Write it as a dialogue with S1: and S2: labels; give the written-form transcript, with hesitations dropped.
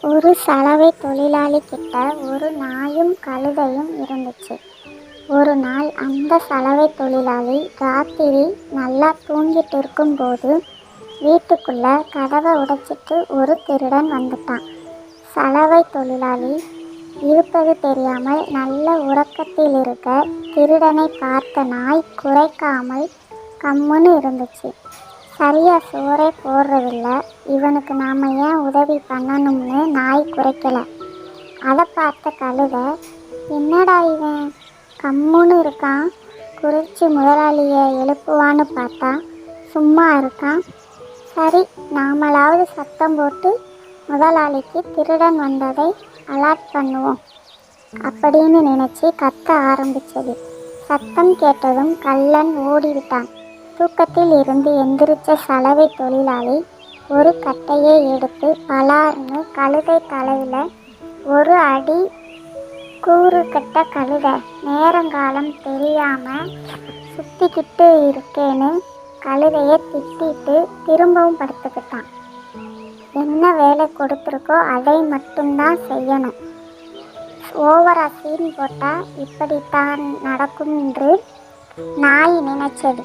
S1: ஒரு சலவை தொழிலாளி கிட்ட ஒரு நாயும் கழுதையும் இருந்துச்சு. ஒரு நாள் அந்த சலவை தொழிலாளி ராத்திரி நல்லா தூங்கிட்டு இருக்கும்போது வீட்டுக்குள்ள கதவை உடைச்சிட்டு ஒரு திருடன் வந்துட்டான். சலவை தொழிலாளி இருப்பது தெரியாமல் நல்ல உறக்கத்தில் இருக்க திருடனை பார்த்த நாய் குறைக்காமல் கம்முன்னு இருந்துச்சு. சரியா சோறே போடுறதில்ல, இவனுக்கு நாம் ஏன் உதவி பண்ணணும்னு நாய் குறைக்கல. அதை பார்த்த கழுதை, என்னடா இவன் கம்முன்னு இருக்கான், குறிச்சி முதலாளியை எழுப்புவான்னு பார்த்தா சும்மா இருக்கான், சரி நாமளாவது சத்தம் போட்டு முதலாளிக்கு திருடன் வந்ததை அலர்ட் பண்ணுவோம் அப்படின்னு நினச்சி கத்த ஆரம்பிச்சது. சத்தம் கேட்டதும் கள்ளன் ஓடிவிட்டான். தூக்கத்தில் இருந்து எந்திரிச்ச சலவை தொழிலாளி ஒரு கட்டையை எடுத்து பலார்னு கழுதை தலையில ஒரு அடி. கூறு கட்ட கழுதை, நேரங்காலம் தெரியாம சுத்திக்கிட்டு இருக்கேன்னு கழுதையை திட்டிட்டு திரும்பவும் படுத்துக்கிட்டான். என்ன வேலை கொடுத்துருக்கோ அதை மட்டும்தான் செய்யணும், ஓவரா சீன் போட்டா இப்படித்தான் நடக்கும் என்று நாய் நினைச்சது.